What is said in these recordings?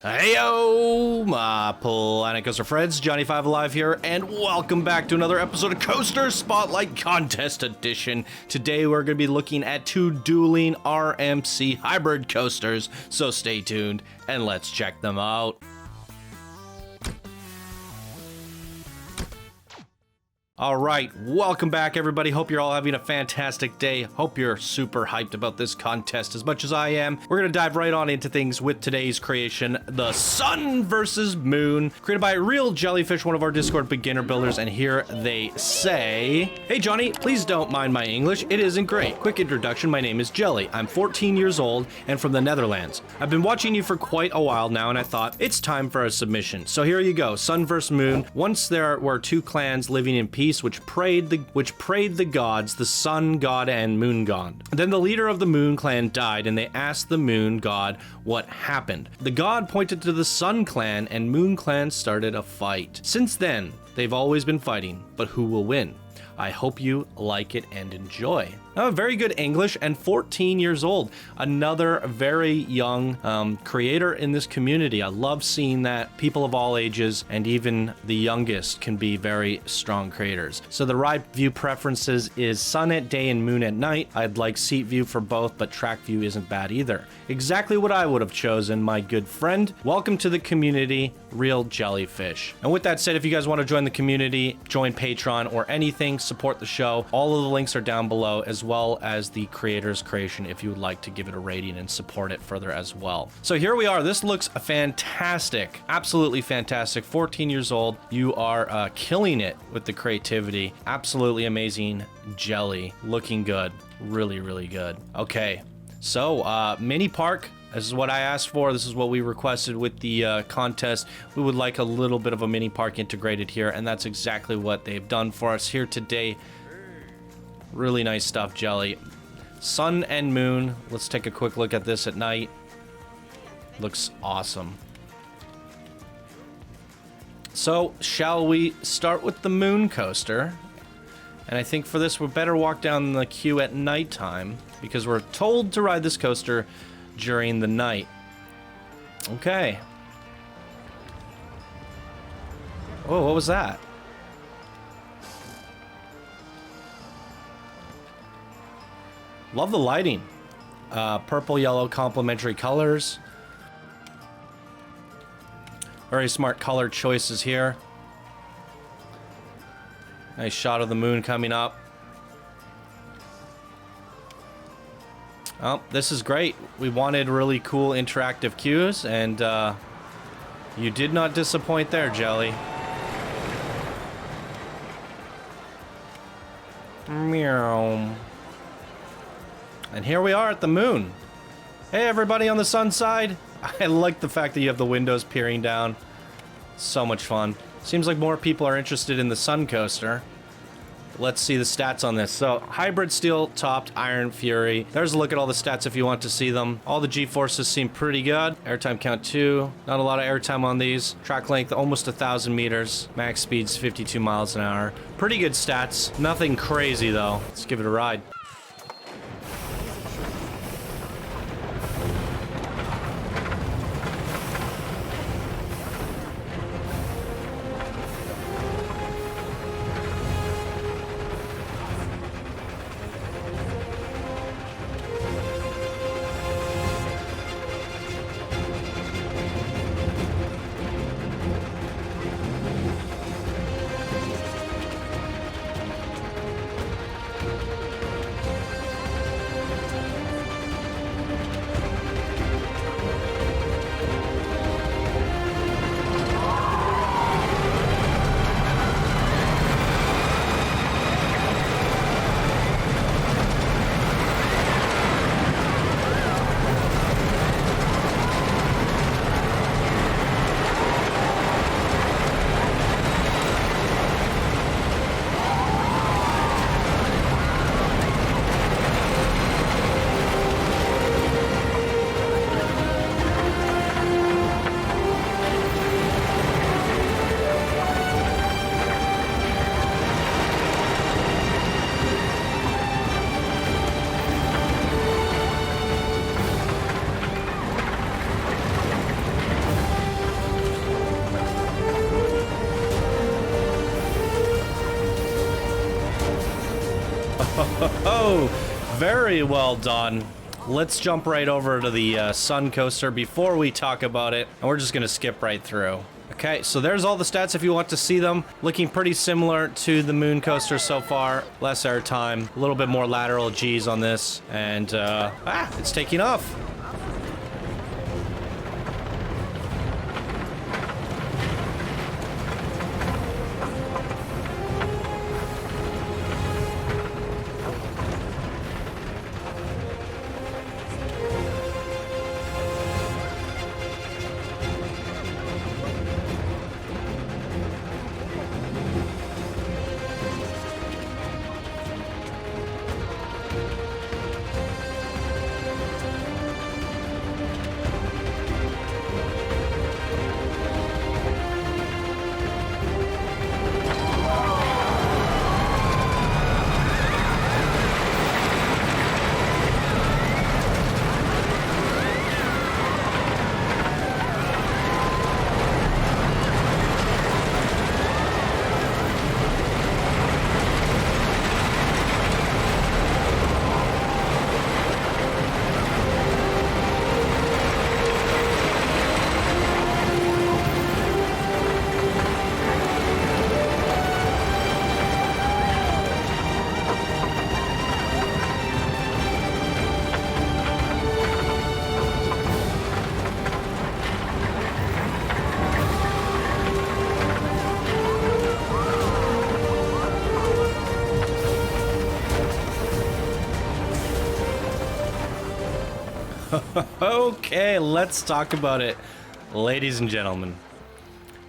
Heyo, my Planet Coaster friends, Johnny5 Alive here, and welcome back to another episode of Coaster Spotlight Contest Edition. Today we're going to be looking at two dueling RMC hybrid coasters, so stay tuned and let's check them out. All right, welcome back everybody. Hope you're all having a fantastic day. Hope you're super hyped about this contest as much as I am. We're gonna dive right on into things with today's creation, the Sun versus Moon, created by Real Jellyfish, one of our Discord beginner builders, and here they say, "Hey Johnny, please don't mind my English, it isn't great. Quick introduction, my name is Jelly. I'm 14 years old and from the Netherlands. I've been watching you for quite a while now and I thought, it's time for a submission. So here you go, Sun versus Moon. Once there were two clans living in peace which prayed the gods, the Sun God and Moon God. Then the leader of the Moon clan died and they asked the Moon God what happened. The god pointed to the Sun clan and Moon clan started a fight. Since then, they've always been fighting, but who will win? I hope you like it and enjoy." Oh, very good English, and 14 years old. Another very young creator in this community. I love seeing that people of all ages and even the youngest can be very strong creators. So the ride view preferences is sun at day and moon at night. I'd like seat view for both, but track view isn't bad either. Exactly what I would have chosen, my good friend. Welcome to the community, Real Jellyfish. And with that said, if you guys want to join the community, join Patreon or anything, support the show, all of the links are down below, as well as the creator's creation if you would like to give it a rating and support it further as well. So here we are. This looks fantastic. Absolutely fantastic. 14 years old. You are killing it with the creativity. Absolutely amazing Jelly. Looking good. Really, really good. Okay. So, mini park. This is what I asked for. This is what we requested with the contest. We would like a little bit of a mini park integrated here, and that's exactly what they've done for us here today. Really nice stuff, Jelly. Sun and Moon. Let's take a quick look at this at night. Looks awesome. So, shall we start with the Moon coaster? And I think for this, we better walk down the queue at nighttime, because we're told to ride this coaster during the night. Okay. Oh, what was that? Love the lighting. Purple, yellow, complementary colors. Very smart color choices here. Nice shot of the moon coming up. Oh, this is great. We wanted really cool interactive cues, and you did not disappoint there, Jelly. Meow. And here we are at the moon. Hey, everybody on the sun side. I like the fact that you have the windows peering down. So much fun. Seems like more people are interested in the Sun coaster. Let's see the stats on this. So, hybrid steel topped Iron Fury. There's a look at all the stats if you want to see them. All the G-forces seem pretty good. Airtime count 2. Not a lot of airtime on these. Track length almost 1,000 meters. Max speed's 52 miles an hour. Pretty good stats. Nothing crazy though. Let's give it a ride. Oh, very well done. Let's jump right over to the Sun Coaster before we talk about it, and we're just gonna skip right through. Okay, so there's all the stats if you want to see them. Looking pretty similar to the Moon Coaster so far. Less airtime, a little bit more lateral G's on this, and it's taking off. Okay, let's talk about it, ladies and gentlemen.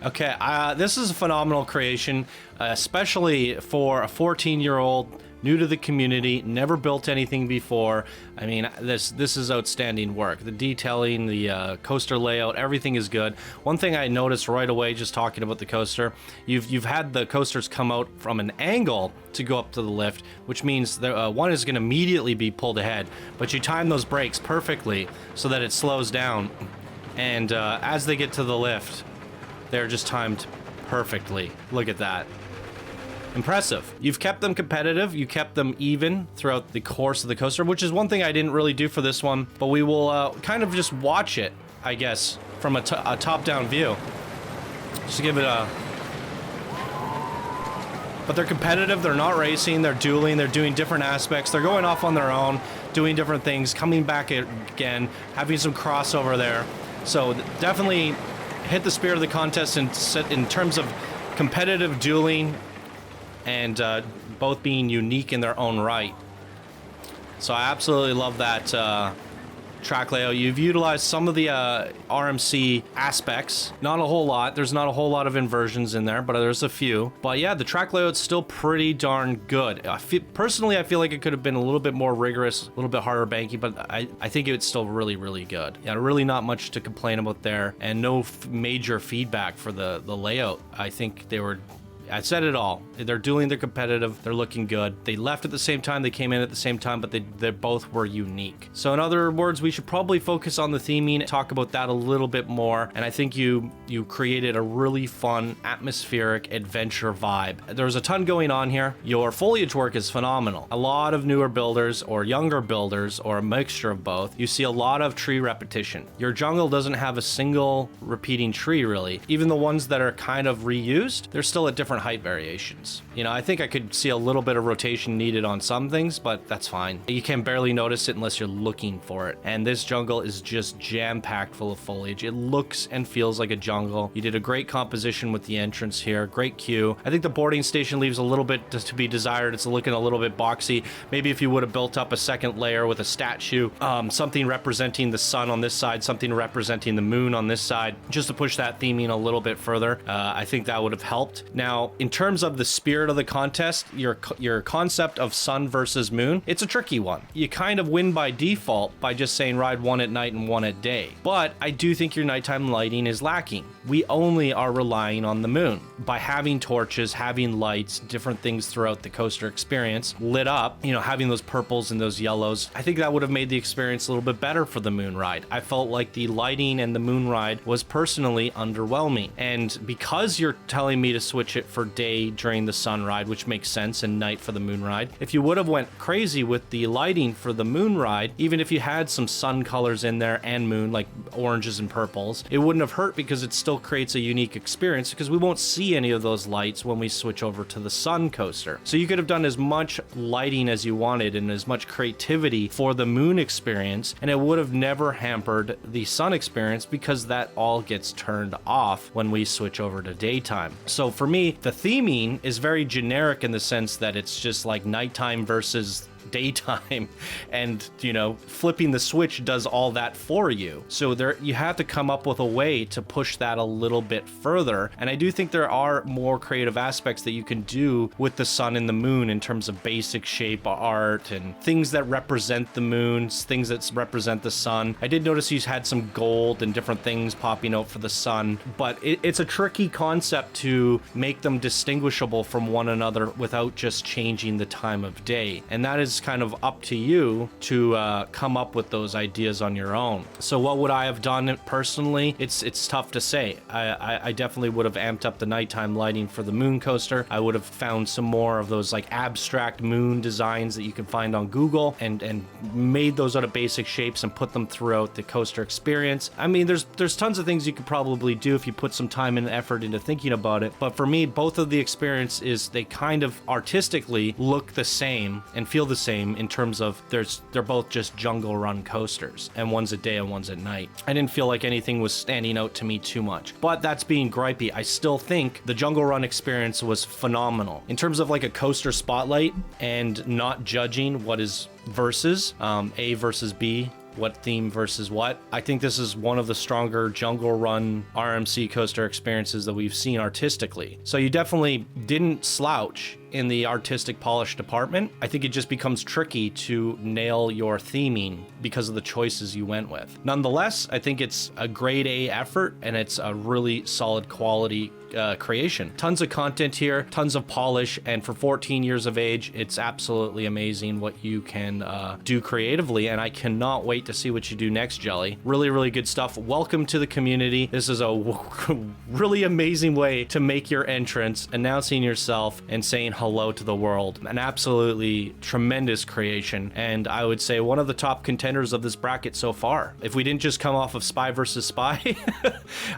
Okay, this is a phenomenal creation, especially for a 14-year-old, new to the community, never built anything before. I mean, this is outstanding work. The detailing, the coaster layout, everything is good. One thing I noticed right away just talking about the coaster, you've had the coasters come out from an angle to go up to the lift, which means one is going to immediately be pulled ahead, but you time those brakes perfectly so that it slows down, and as they get to the lift, they're just timed perfectly. Look at that. Impressive. You've kept them competitive, you kept them even throughout the course of the coaster, which is one thing I didn't really do for this one, but we will kind of just watch it, I guess, from a top-down view. Just give it a... But they're competitive, they're not racing, they're dueling, they're doing different aspects, they're going off on their own, doing different things, coming back again, having some crossover there. So definitely hit the spirit of the contest in terms of competitive dueling, and both being unique in their own right. So I absolutely love that track layout. You've utilized some of the RMC aspects. Not a whole lot. There's not a whole lot of inversions in there, but there's a few. But yeah, the track layout's still pretty darn good. Personally, I feel like it could have been a little bit more rigorous, a little bit harder banking, but I think it's still really, really good. Yeah, really not much to complain about there, and no major feedback for the layout. I think I said it all. They're dueling, they're competitive, they're looking good. They left at the same time, they came in at the same time, but they both were unique. So in other words, we should probably focus on the theming, talk about that a little bit more. And I think you created a really fun, atmospheric adventure vibe. There's a ton going on here. Your foliage work is phenomenal. A lot of newer builders or younger builders or a mixture of both. You see a lot of tree repetition. Your jungle doesn't have a single repeating tree really. Even the ones that are kind of reused, they're still at different height variations. You know, I think I could see a little bit of rotation needed on some things, but that's fine. You can barely notice it unless you're looking for it. And this jungle is just jam-packed full of foliage. It looks and feels like a jungle. You did a great composition with the entrance here. Great queue. I think the boarding station leaves a little bit to be desired. It's looking a little bit boxy. Maybe if you would have built up a second layer with a statue, something representing the sun on this side, something representing the moon on this side, just to push that theming a little bit further. I think that would have helped. Now, in terms of the spirit of the contest, your concept of sun versus moon, it's a tricky one. You kind of win by default by just saying ride one at night and one at day. But I do think your nighttime lighting is lacking. We only are relying on the moon. By having torches, having lights, different things throughout the coaster experience lit up, you know, having those purples and those yellows, I think that would have made the experience a little bit better for the moon ride. I felt like the lighting and the moon ride was personally underwhelming. And because you're telling me to switch it for day during the sun ride, which makes sense, and night for the moon ride. If you would have went crazy with the lighting for the moon ride, even if you had some sun colors in there and moon, like oranges and purples, it wouldn't have hurt because it still creates a unique experience because we won't see any of those lights when we switch over to the sun coaster. So you could have done as much lighting as you wanted and as much creativity for the moon experience, and it would have never hampered the sun experience because that all gets turned off when we switch over to daytime. So for me, the theming is very generic in the sense that it's just like nighttime versus daytime, and you know, flipping the switch does all that for you. So there, you have to come up with a way to push that a little bit further, and I do think there are more creative aspects that you can do with the sun and the moon in terms of basic shape art and things that represent the moon, things that represent the sun. I did notice you had some gold and different things popping out for the sun, but it's a tricky concept to make them distinguishable from one another without just changing the time of day, and that is kind of up to you to come up with those ideas on your own. So what would I have done personally? It's tough to say. I definitely would have amped up the nighttime lighting for the moon coaster. I would have found some more of those like abstract moon designs that you can find on Google and made those out of basic shapes and put them throughout the coaster experience. I mean, there's tons of things you could probably do if you put some time and effort into thinking about it. But for me, both of the experience is they kind of artistically look the same and feel the same in terms of they're both just Jungle Run coasters, and one's at day and one's at night. I didn't feel like anything was standing out to me too much, but that's being gripey. I still think the Jungle Run experience was phenomenal in terms of like a coaster spotlight and not judging what is versus A versus B, what theme versus what. I think this is one of the stronger Jungle Run RMC coaster experiences that we've seen artistically. So you definitely didn't slouch in the artistic polish department. I think it just becomes tricky to nail your theming because of the choices you went with. Nonetheless, I think it's a grade A effort and it's a really solid quality creation. Tons of content here, tons of polish, and for 14 years of age, it's absolutely amazing what you can do creatively, and I cannot wait to see what you do next, Jelly. Really, really good stuff. Welcome to the community. This is a really amazing way to make your entrance, announcing yourself and saying hello to the world. An absolutely tremendous creation, and I would say one of the top contenders of this bracket so far. If we didn't just come off of Spy vs. Spy,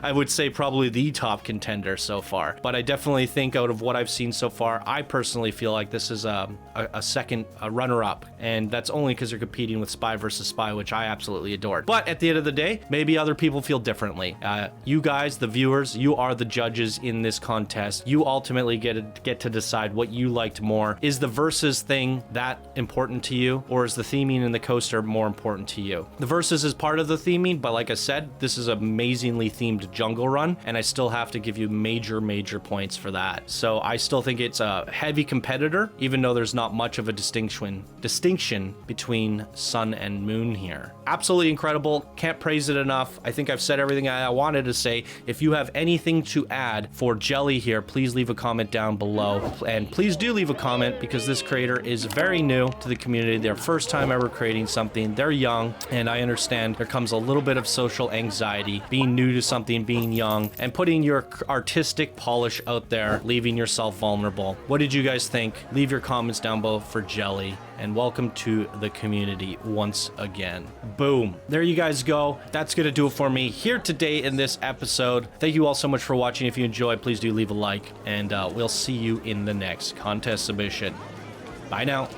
I would say probably the top contender so far. But I definitely think out of what I've seen so far, I personally feel like this is a second runner-up, and that's only because you're competing with Spy vs. Spy, which I absolutely adored. But at the end of the day, maybe other people feel differently. You guys, the viewers, you are the judges in this contest. You ultimately get to decide what you liked more. Is the versus thing that important to you, or is the theming in the coaster more important to you? The versus is part of the theming, but like I said, this is amazingly themed Jungle Run, and I still have to give you major points for that. So I still think it's a heavy competitor, even though there's not much of a distinction between sun and moon here. Absolutely incredible. Can't praise it enough. I think I've said everything I wanted to say. If you have anything to add for Jelly here, please leave a comment down below, and please do leave a comment because this creator is very new to the community. Their first time ever creating something. They're young, and I understand there comes a little bit of social anxiety being new to something, being young, and putting your artistic polish out there, leaving yourself vulnerable. What did you guys think? Leave your comments down below for Jelly, and welcome to the community once again. Boom. There you guys go. That's gonna do it for me here today in this episode. Thank you all so much for watching. If you enjoyed, please do leave a like, and we'll see you in the next contest submission. Bye now.